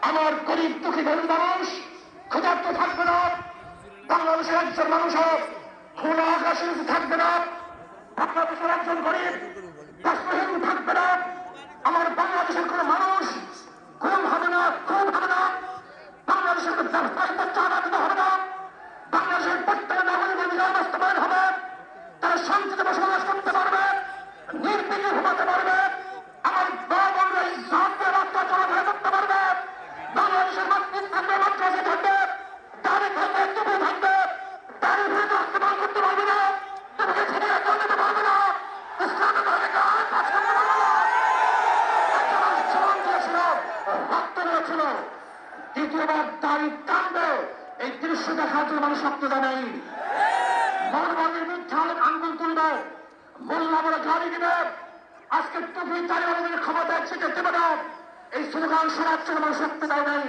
আমার গরিব দুঃখী গরিব মানুষ ক্ষুধার্ত থাকবে না, বাংলাদেশের একজন মানুষও খোলা আকাশের নিচে থাকবে না, বাংলাদেশের একজন গরিব বস্ত্রহীন থাকবে না, আমার বাংলাদেশের কোন মানুষ ঘুম হবে না, খুন হবে না, বাংলাদেশের ব্যবসায়িক চাঁদাবিত হবে না, বাংলাদেশের প্রত্যেক নাগরিক অধিকার বাস্তবায়ন হবে, তারা শান্তিতে বসবাস করতে পারবে, নির্বিঘ্নে ঘুমাতে পারবে, আমার মা বোনরা ইজ্জত দিয়ে রাস্তা চলাফেরা করতে পারবে, বাংলাদেশের মসজিদ থাকবে, মাদ্রাসা থাকবে, দাড়ি থাকবে, টুপি থাকবে, দাড়ি ভেঙে ইস্তেমাল করতে পারবে না, টুপিকে ছেড়ে চলতে পারবে না, ইসলামের ধর্মকে আর কাজ করতে পারবে না। একটা মানুষ জীবন দিয়েছিল, রক্ত দিয়েছিল, দ্বিতীয়বার দাড়ি টানবে এই দৃশ্য দেখার জন্য মানুষ রক্ত জানাই। মৌলবাদীর মিথ্যা আঙ্গুল তুলবে, মোল্লা বলে গাড়ি দিবে, আজকে টুপি দাঁড়িয়ে ক্ষমতা একসাথে দেবে না, এই স্লোগান শোনার জন্য মানুষ রক্ত দেয় নাই।